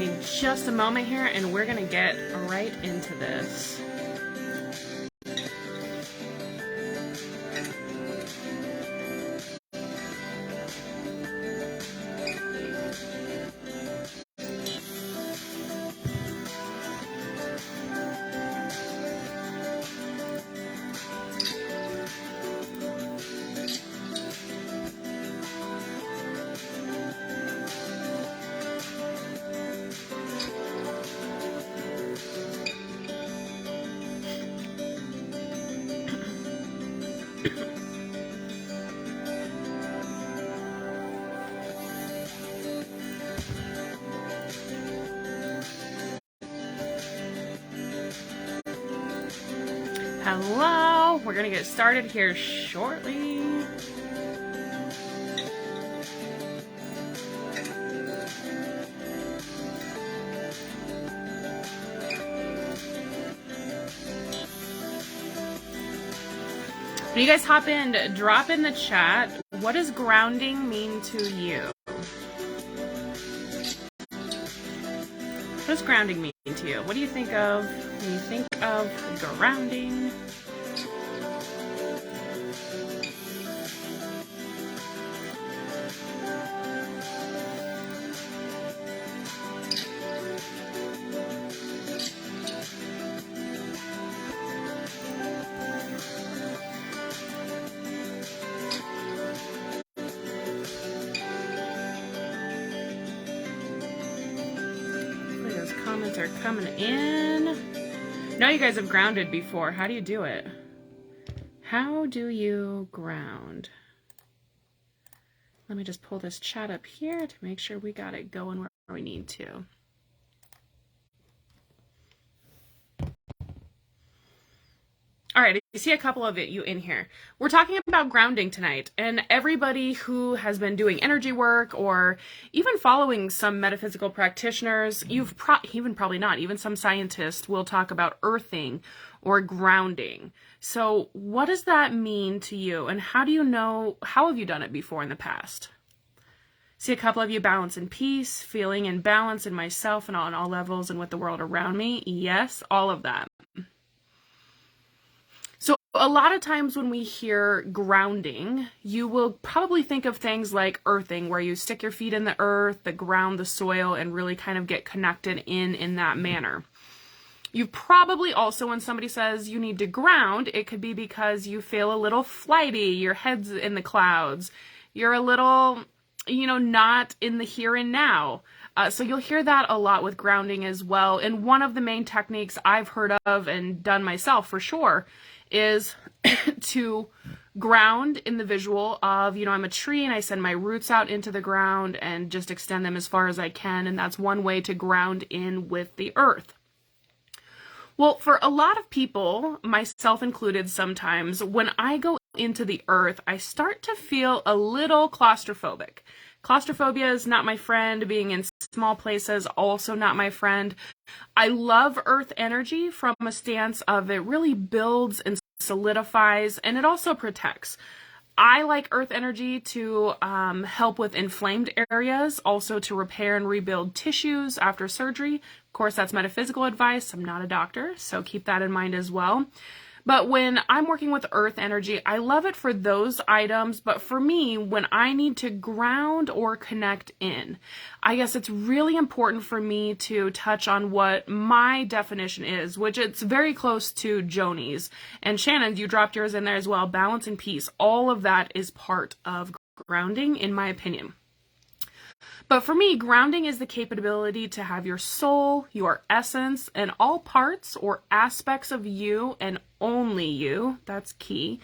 need just a moment here, and we're gonna get right into this. Hello, we're gonna get started here shortly. When you guys hop in, drop in the chat, what does grounding mean to you? What does grounding mean to you? What do you think of when you think of grounding? Comments are coming in. Now you guys have grounded before. How do you do it? How do you ground? Let me just pull this chat up here to make sure we got it going where we need to. All right, I see a couple of you in here. We're talking about grounding tonight, and everybody who has been doing energy work or even following some metaphysical practitioners, even some scientists will talk about earthing or grounding. So what does that mean to you, and how have you done it before in the past? See a couple of you, balance and peace, feeling in balance in myself and on all levels and with the world around me. Yes, all of that. So a lot of times when we hear grounding, you will probably think of things like earthing, where you stick your feet in the earth, the ground, the soil, and really kind of get connected in that manner. You probably also, when somebody says you need to ground, it could be because you feel a little flighty, your head's in the clouds, you're a little, not in the here and now. So you'll hear that a lot with grounding as well. And one of the main techniques I've heard of and done myself for sure is to ground in the visual of, I'm a tree and I send my roots out into the ground and just extend them as far as I can. And that's one way to ground in with the earth. Well, for a lot of people, myself included sometimes, when I go into the earth, I start to feel a little claustrophobic. Claustrophobia is not my friend. Being in small places, also not my friend. I love earth energy from a stance of it really builds and solidifies, and it also protects. I like earth energy to help with inflamed areas, also to repair and rebuild tissues after surgery. Of course, that's metaphysical advice. I'm not a doctor, so keep that in mind as well. But when I'm working with earth energy, I love it for those items. But for me, when I need to ground or connect in, I guess it's really important for me to touch on what my definition is, which it's very close to Joni's. And Shannon, you dropped yours in there as well. Balance and peace. All of that is part of grounding, in my opinion. But for me, grounding is the capability to have your soul, your essence, and all parts or aspects of you and only you, that's key,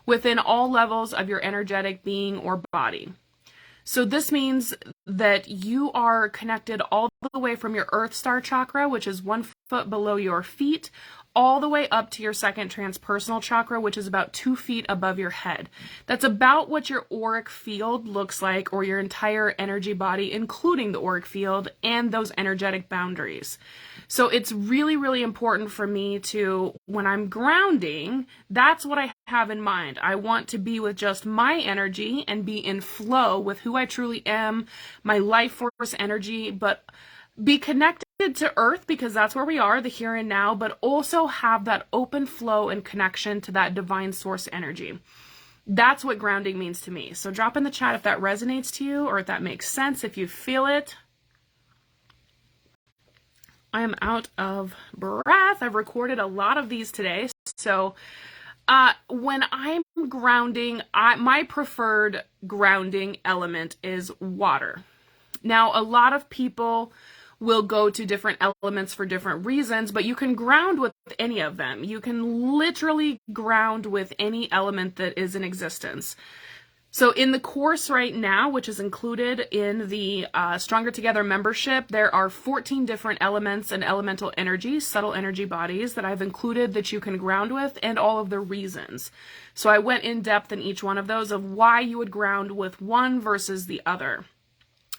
within all levels of your energetic being or body. So this means that you are connected all the way from your Earth Star chakra, which is 1 foot below your feet, all the way up to your second transpersonal chakra, which is about 2 feet above your head. That's about what your auric field looks like, or your entire energy body, including the auric field and those energetic boundaries. So it's really, really important for me to, when I'm grounding, that's what I have in mind. I want to be with just my energy and be in flow with who I truly am, my life force energy, but Be connected to earth because that's where we are, the here and now, but also have that open flow and connection to that divine source energy. That's what grounding means to me. So drop in the chat if that resonates to you or if that makes sense, if you feel it. I am out of breath. I've recorded a lot of these today. So when I'm grounding, my preferred grounding element is water. Now, a lot of people will go to different elements for different reasons, but you can ground with any of them. You can literally ground with any element that is in existence. So in the course right now, which is included in the Stronger Together membership, there are 14 different elements and elemental energies, subtle energy bodies that I've included that you can ground with and all of the reasons. So I went in depth in each one of those of why you would ground with one versus the other.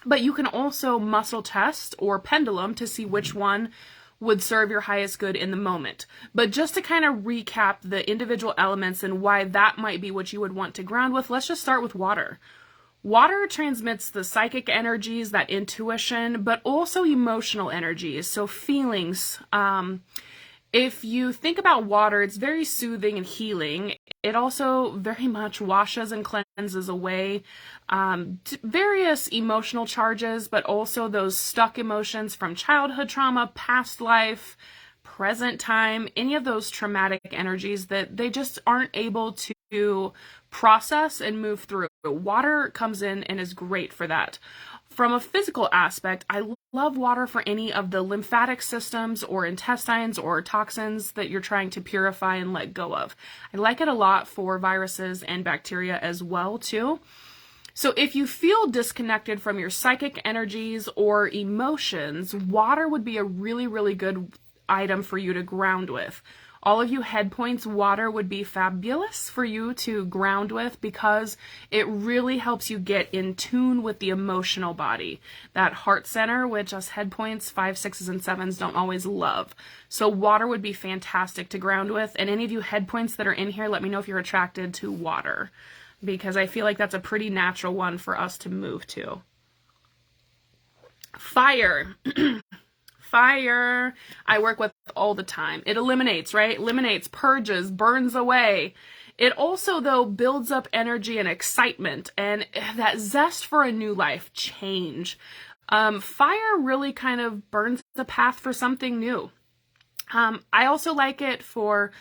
But you can also muscle test or pendulum to see which one would serve your highest good in the moment. But just to kind of recap the individual elements and why that might be what you would want to ground with, let's just start with water. Water transmits the psychic energies, that intuition, but also emotional energies, so feelings. If you think about water, it's very soothing and healing. It also very much washes and cleanses away various emotional charges, but also those stuck emotions from childhood trauma, past life, present time, any of those traumatic energies that they just aren't able to process and move through. Water comes in and is great for that. From a physical aspect, I love water for any of the lymphatic systems or intestines or toxins that you're trying to purify and let go of. I like it a lot for viruses and bacteria as well, too. So if you feel disconnected from your psychic energies or emotions, water would be a really, really good item for you to ground with. All of you head points, water would be fabulous for you to ground with because it really helps you get in tune with the emotional body. That heart center, which us head points, 5, 6s, and 7s don't always love. So water would be fantastic to ground with. And any of you head points that are in here, let me know if you're attracted to water because I feel like that's a pretty natural one for us to move to. Fire. Fire, I work with all the time. It eliminates, right? Eliminates, purges, burns away. It also, though, builds up energy and excitement and that zest for a new life, change. Fire really kind of burns the path for something new. I also like it for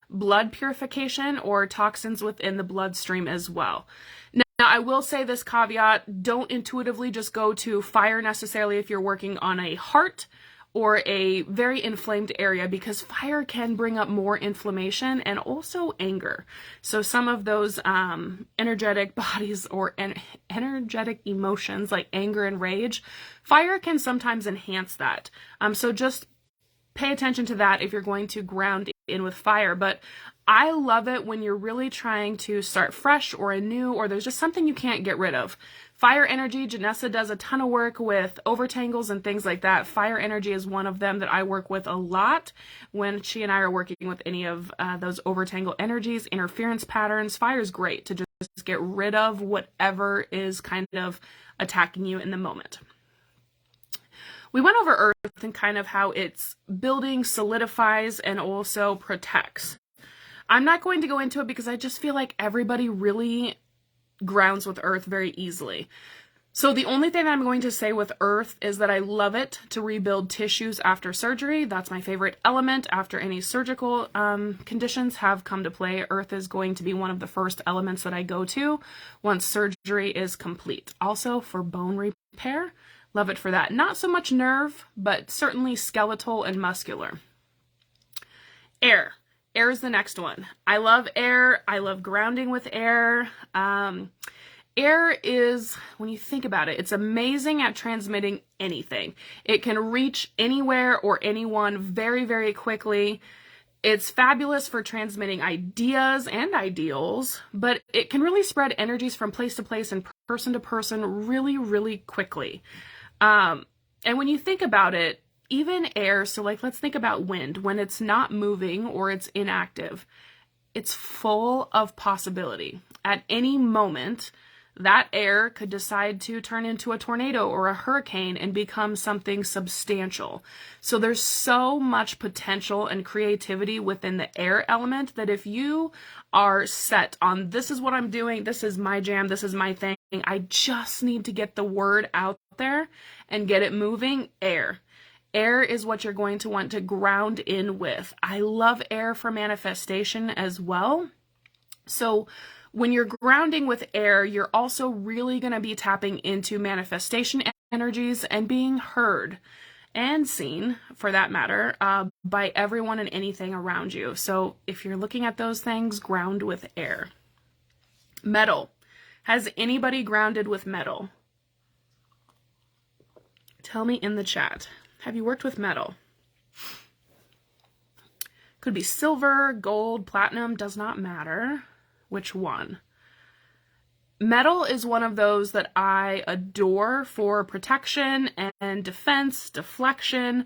blood purification or toxins within the bloodstream as well. Now, I will say this caveat, don't intuitively just go to fire necessarily if you're working on a heart or a very inflamed area because fire can bring up more inflammation and also anger. So some of those energetic bodies or energetic emotions like anger and rage, fire can sometimes enhance that. So just pay attention to that if you're going to ground in with fire. But I love it when you're really trying to start fresh or anew or there's just something you can't get rid of. Fire energy, Janessa does a ton of work with overtangles and things like that. Fire energy is one of them that I work with a lot when she and I are working with any of those overtangle energies, interference patterns. Fire is great to just get rid of whatever is kind of attacking you in the moment. We went over Earth and kind of how it's building, solidifies, and also protects. I'm not going to go into it because I just feel like everybody really grounds with Earth very easily. So the only thing I'm going to say with Earth is that I love it to rebuild tissues after surgery. That's my favorite element after any surgical conditions have come to play. Earth is going to be one of the first elements that I go to once surgery is complete. Also for bone repair, love it for that. Not so much nerve, but certainly skeletal and muscular. Air. Air is the next one. I love air. I love grounding with air. Air is, when you think about it, it's amazing at transmitting anything. It can reach anywhere or anyone very, very quickly. It's fabulous for transmitting ideas and ideals, but it can really spread energies from place to place and person to person really, really quickly. And when you think about it, even air, so like let's think about wind, when it's not moving or it's inactive, it's full of possibility. At any moment, that air could decide to turn into a tornado or a hurricane and become something substantial. So there's so much potential and creativity within the air element that if you are set on, this is what I'm doing, this is my jam, this is my thing, I just need to get the word out there and get it moving, air. Air is what you're going to want to ground in with. I love air for manifestation as well. So when you're grounding with air, you're also really going to be tapping into manifestation energies and being heard and seen, for that matter, by everyone and anything around you. So if you're looking at those things, ground with air. Metal. Has anybody grounded with metal? Tell me in the chat. Have you worked with metal? Could be silver, gold, platinum, does not matter which one. Metal is one of those that I adore for protection and defense, deflection.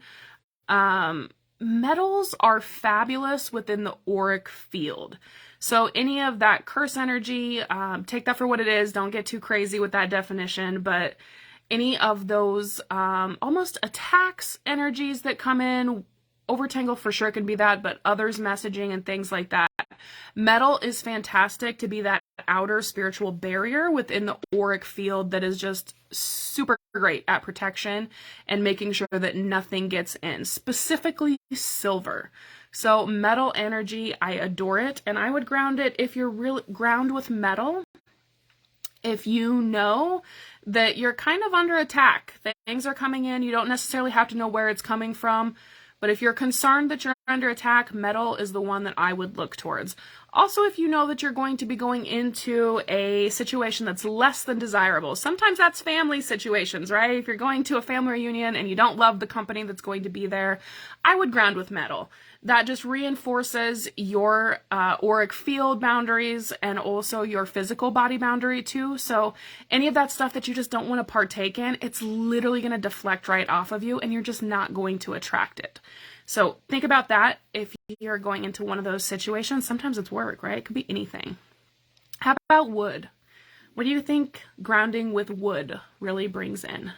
Metals are fabulous within the auric field. So any of that curse energy, take that for what it is. Don't get too crazy with that definition, but any of those almost attacks energies that come in, overtangle for sure can be that, but others messaging and things like that. Metal is fantastic to be that outer spiritual barrier within the auric field that is just super great at protection and making sure that nothing gets in, specifically silver. So metal energy, I adore it, and I would ground it if you're really ground with metal. If you know that you're kind of under attack, things are coming in, you don't necessarily have to know where it's coming from, but if you're concerned that you're under attack, metal is the one that I would look towards. Also, if you know that you're going to be going into a situation that's less than desirable, sometimes that's family situations, right? If you're going to a family reunion and you don't love the company that's going to be there, I would ground with metal. That just reinforces your auric field boundaries and also your physical body boundary too. So any of that stuff that you just don't want to partake in, it's literally going to deflect right off of you and you're just not going to attract it. So think about that if you're going into one of those situations. Sometimes it's work, right? It could be anything. How about wood? What do you think grounding with wood really brings in?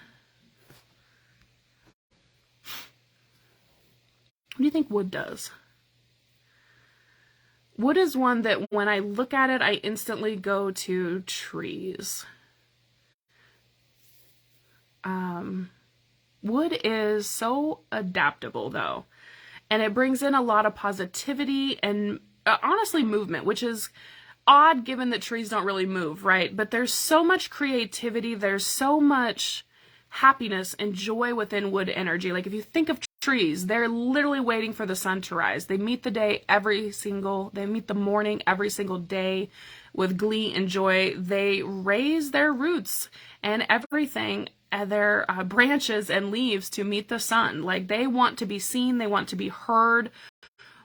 What do you think wood does? Wood is one that when I look at it, I instantly go to trees. Wood is so adaptable though, and it brings in a lot of positivity and honestly movement, which is odd given that trees don't really move, right? But there's so much creativity, there's so much happiness and joy within wood energy. Like if you think of trees, they're literally waiting for the sun to rise. They meet the morning every single day with glee and joy. They raise their roots and everything, their branches and leaves to meet the sun. Like they want to be seen, they want to be heard.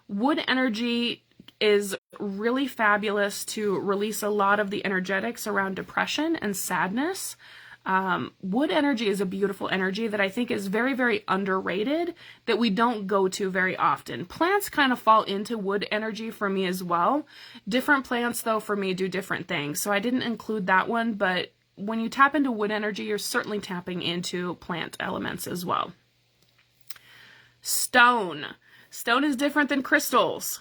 Wood energy is really fabulous to release a lot of the energetics around depression and sadness. Wood energy is a beautiful energy that I think is very, very underrated, that we don't go to very often. Plants kind of fall into wood energy for me as well. Different plants, though, for me do different things. So I didn't include that one, but when you tap into wood energy, you're certainly tapping into plant elements as well. Stone. Stone is different than crystals.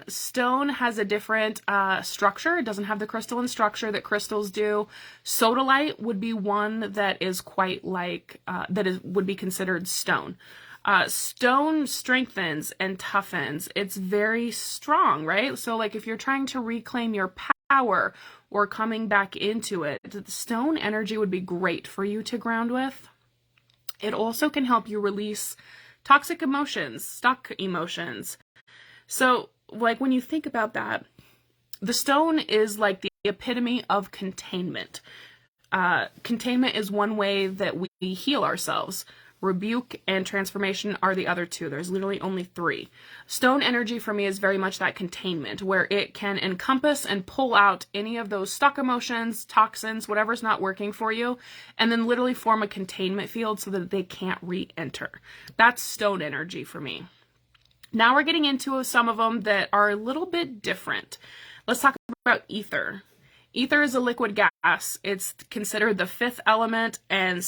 Stone has a different structure. It doesn't have the crystalline structure that crystals do. Sodalite would be one that is quite like, would be considered stone. Stone strengthens and toughens. It's very strong, right? So like if you're trying to reclaim your power or coming back into it, the stone energy would be great for you to ground with. It also can help you release toxic emotions, stuck emotions. So, like, when you think about that, the stone is like the epitome of containment. Containment is one way that we heal ourselves. Rebuke and transformation are the other two. There's literally only three. Stone energy for me is very much that containment, where it can encompass and pull out any of those stuck emotions, toxins, whatever's not working for you, and then literally form a containment field so that they can't re-enter. That's stone energy for me. Now we're getting into some of them that are a little bit different. Let's talk about ether. Ether is a liquid gas. It's considered the fifth element and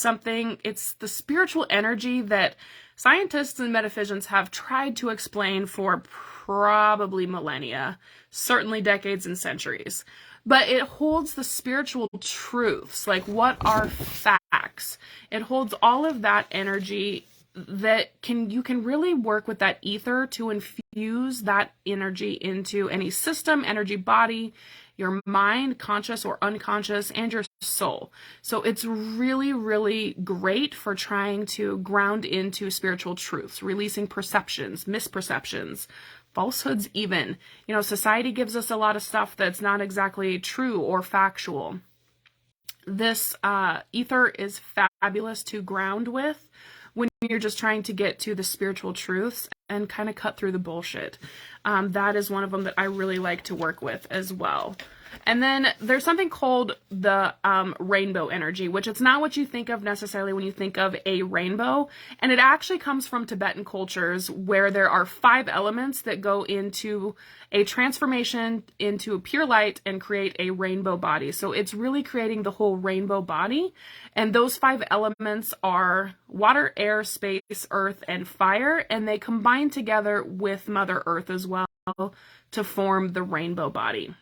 it's the spiritual energy that scientists and metaphysicians have tried to explain for probably millennia, certainly decades and centuries. But it holds the spiritual truths, like what are facts. It holds all of that energy that you can really work with that ether to infuse that energy into any system, energy, body, your mind, conscious or unconscious, and your soul. So it's really, really great for trying to ground into spiritual truths, releasing perceptions, misperceptions, falsehoods even. Society gives us a lot of stuff that's not exactly true or factual. This ether is fabulous to ground with when you're just trying to get to the spiritual truths and kind of cut through the bullshit. That is one of them that I really like to work with as well. And then there's something called the rainbow energy, which it's not what you think of necessarily when you think of a rainbow. And it actually comes from Tibetan cultures where there are 5 elements that go into a transformation into pure light and create a rainbow body. So it's really creating the whole rainbow body. And those 5 elements are water, air, space, earth, and fire. And they combine together with Mother Earth as well to form the rainbow body.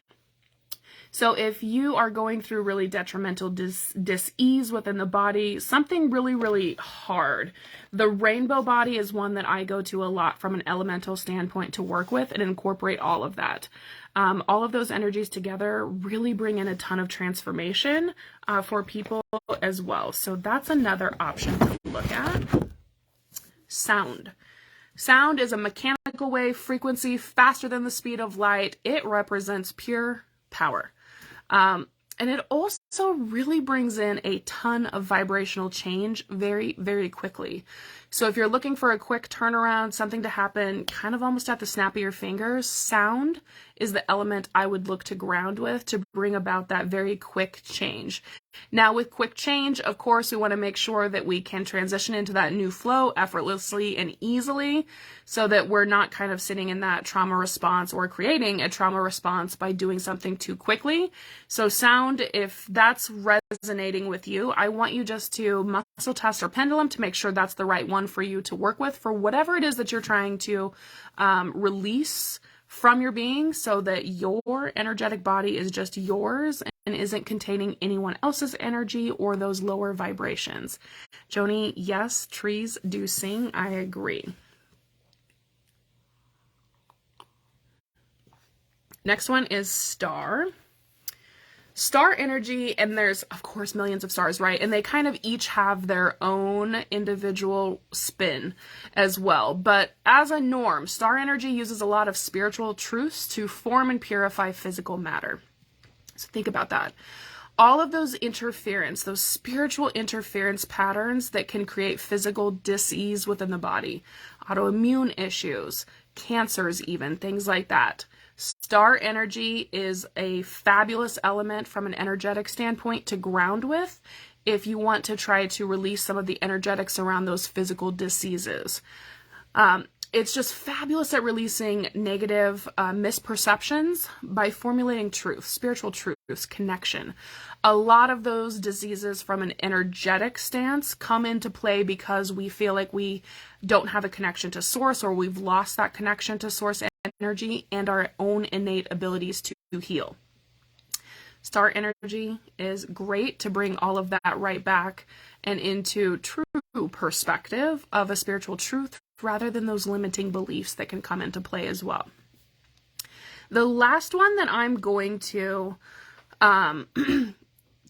So if you are going through really detrimental dis-ease within the body, something really, really hard, the rainbow body is one that I go to a lot from an elemental standpoint to work with and incorporate all of that. All of those energies together really bring in a ton of transformation for people as well. So that's another option to look at. Sound. Sound is a mechanical wave frequency faster than the speed of light. It represents pure power. And it also really brings in a ton of vibrational change very, very quickly. So if you're looking for a quick turnaround, something to happen kind of almost at the snap of your fingers, sound is the element I would look to ground with to bring about that very quick change. Now with quick change, of course, we want to make sure that we can transition into that new flow effortlessly and easily so that we're not kind of sitting in that trauma response or creating a trauma response by doing something too quickly. So sound, if that's resonating with you, I want you just to muscle test or pendulum to make sure that's the right one for you to work with for whatever it is that you're trying to release from your being so that your energetic body is just yours and isn't containing anyone else's energy or those lower vibrations. Joni, yes, trees do sing. I agree. Next one is star. Star energy, and there's, of course, millions of stars, right? And they kind of each have their own individual spin as well. But as a norm, star energy uses a lot of spiritual truths to form and purify physical matter. So think about that. All of those interference, those spiritual interference patterns that can create physical dis-ease within the body, autoimmune issues, cancers even, things like that. Star energy is a fabulous element from an energetic standpoint to ground with if you want to try to release some of the energetics around those physical diseases. It's just fabulous at releasing negative misperceptions by formulating truth, spiritual truths, connection. A lot of those diseases from an energetic stance come into play because we feel like we don't have a connection to source or we've lost that connection to source energy and our own innate abilities to heal. Star energy is great to bring all of that right back and into true perspective of a spiritual truth rather than those limiting beliefs that can come into play as well. The last one that I'm going to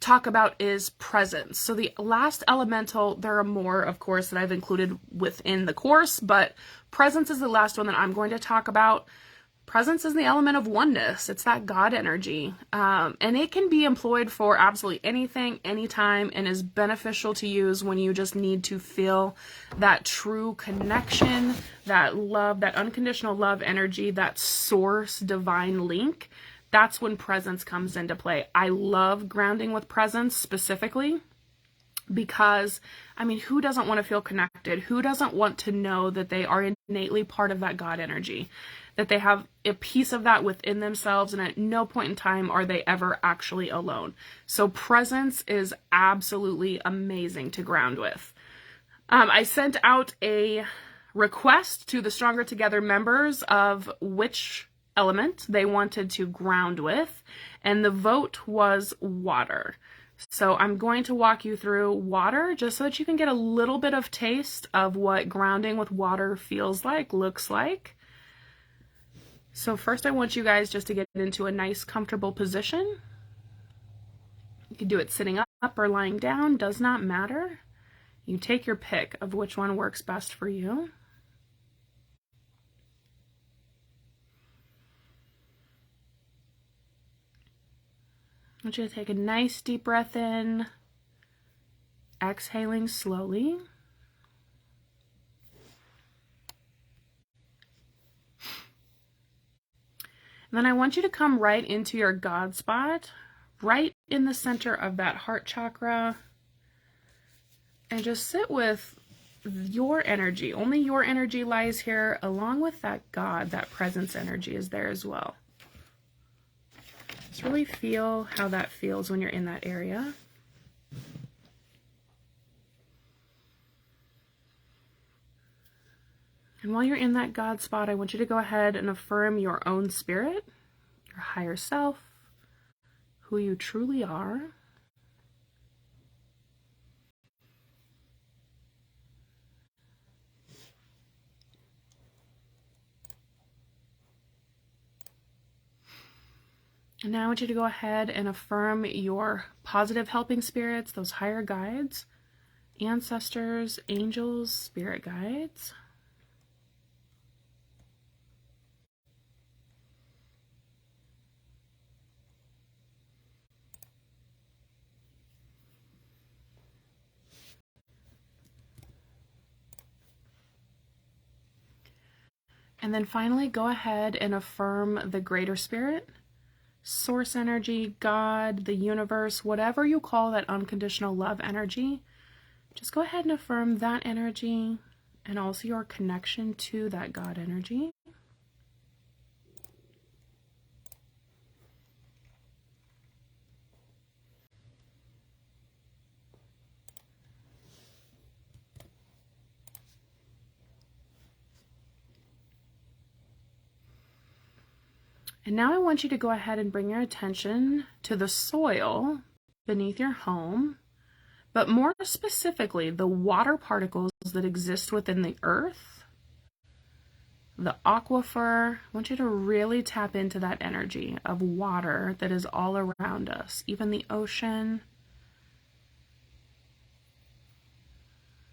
talk about is presence. So the last elemental, there are more, of course, that I've included within the course, but presence is the last one that I'm going to talk about. Presence is the element of oneness. It's that God energy. And it can be employed for absolutely anything, anytime, and is beneficial to use when you just need to feel that true connection, that love, that unconditional love energy, that source divine link. That's when presence comes into play. I love grounding with presence specifically because, I mean, who doesn't want to feel connected? Who doesn't want to know that they are innately part of that God energy? that they have a piece of that within themselves, and at no point in time are they ever actually alone. So presence is absolutely amazing to ground with. I sent out a request to the Stronger Together members of which element they wanted to ground with, and the vote was water. So I'm going to walk you through water just so that you can get a little bit of taste of what grounding with water feels like, looks like. So first I want you guys just to get into a nice comfortable position. You can do it sitting up or lying down, does not matter. You take your pick of which one works best for you. I want you to take a nice deep breath in, exhaling slowly. And then I want you to come right into your God spot, right in the center of that heart chakra, and just sit with your energy. Only your energy lies here, along with that God, that presence energy is there as well. Just really feel how that feels when you're in that area. And while you're in that God spot, I want you to go ahead and affirm your own spirit, your higher self, who you truly are. And now I want you to go ahead and affirm your positive helping spirits, those higher guides, ancestors, angels, spirit guides. And then finally, go ahead and affirm the greater spirit, source energy, God, the universe, whatever you call that unconditional love energy. Just go ahead and affirm that energy and also your connection to that God energy. And now I want you to go ahead and bring your attention to the soil beneath your home, but more specifically, the water particles that exist within the earth, the aquifer. I want you to really tap into that energy of water that is all around us, even the ocean.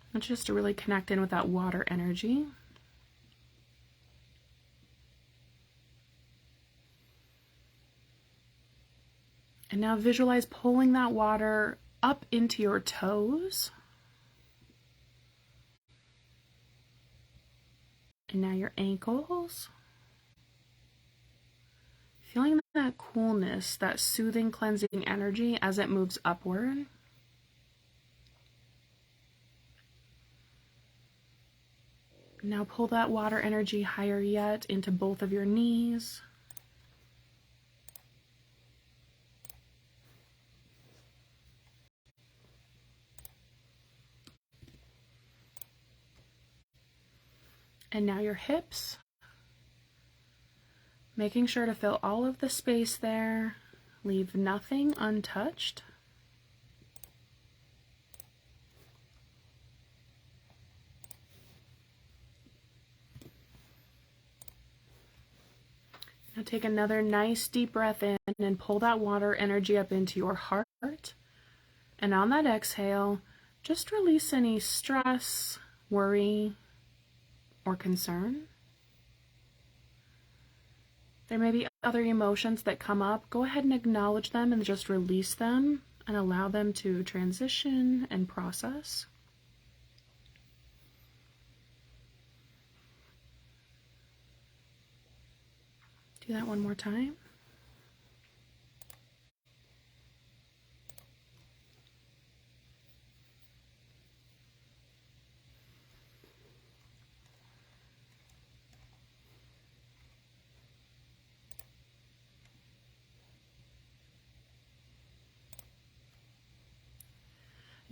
I want you just to really connect in with that water energy. And now visualize pulling that water up into your toes. And now your ankles. Feeling that coolness, that soothing, cleansing energy as it moves upward. Now pull that water energy higher yet into both of your knees. And now your hips. Making sure to fill all of the space there. Leave nothing untouched. Now take another nice deep breath in and pull that water energy up into your heart. And on that exhale, just release any stress, worry, or concern. There may be other emotions that come up. Go ahead and acknowledge them and just release them and allow them to transition and process. Do that one more time.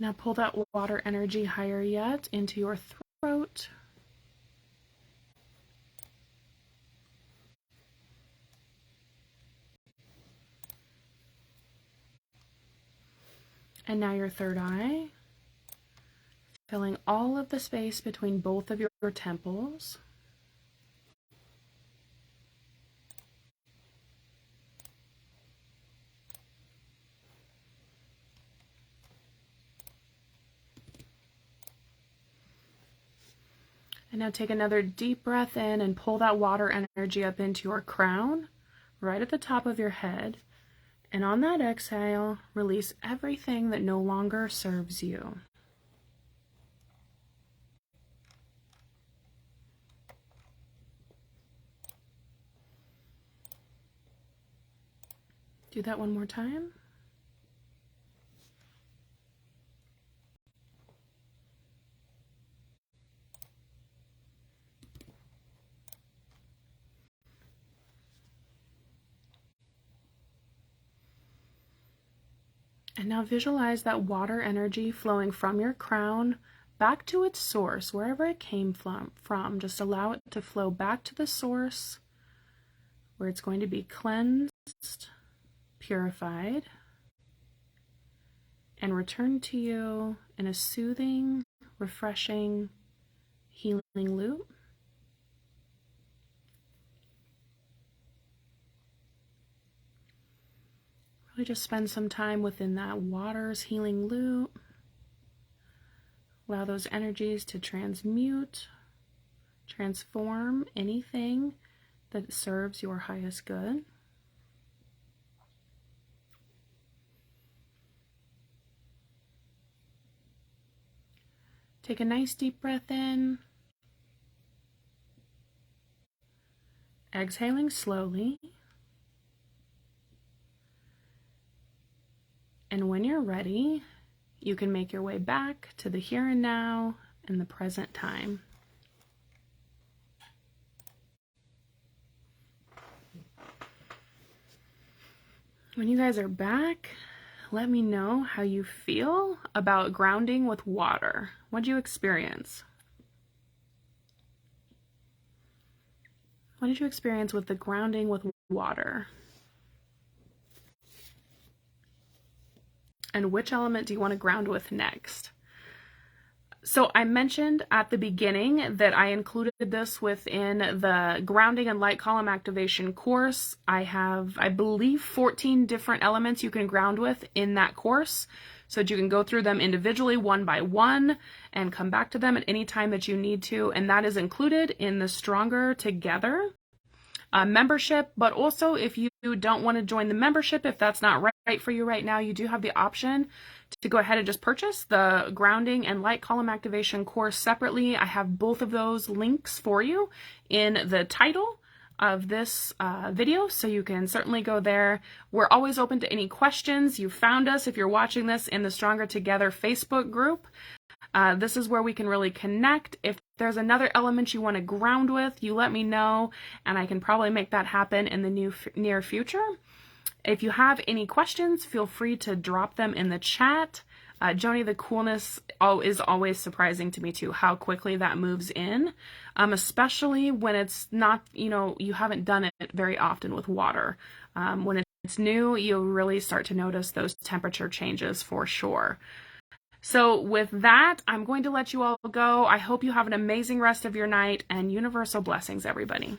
Now pull that water energy higher yet into your throat. And now your third eye, filling all of the space between both of your temples. And now take another deep breath in and pull that water energy up into your crown, right at the top of your head. And on that exhale, release everything that no longer serves you. Do that one more time. And now visualize that water energy flowing from your crown back to its source, wherever it came from. Just allow it to flow back to the source where it's going to be cleansed, purified, and return to you in a soothing, refreshing, healing loop. Really just spend some time within that water's healing loop. Allow those energies to transmute, transform anything that serves your highest good. Take a nice deep breath in. Exhaling slowly. And when you're ready, you can make your way back to the here and now and the present time. When you guys are back, let me know how you feel about grounding with water. What did you experience? What did you experience with the grounding with water? And which element do you want to ground with next? So I mentioned at the beginning that I included this within the grounding and light column activation course. I have, I believe, 14 different elements you can ground with in that course, so that you can go through them individually one by one and come back to them at any time that you need to. And that is included in the Stronger Together membership. But also, if you don't want to join the membership, if that's not right for you right now, you do have the option to go ahead and just purchase the grounding and light column activation course separately. I have both of those links for you in the title of this video, so you can certainly go there. We're always open to any questions. You found us, if you're watching this, in the Stronger Together Facebook group. This is where we can really connect. If there's another element you want to ground with, you let me know, and I can probably make that happen in the near future. If you have any questions, feel free to drop them in the chat. Joni, the coolness is always surprising to me too, how quickly that moves in, especially when it's not, you haven't done it very often with water. When it's new, you'll really start to notice those temperature changes for sure. So with that, I'm going to let you all go. I hope you have an amazing rest of your night, and universal blessings, everybody.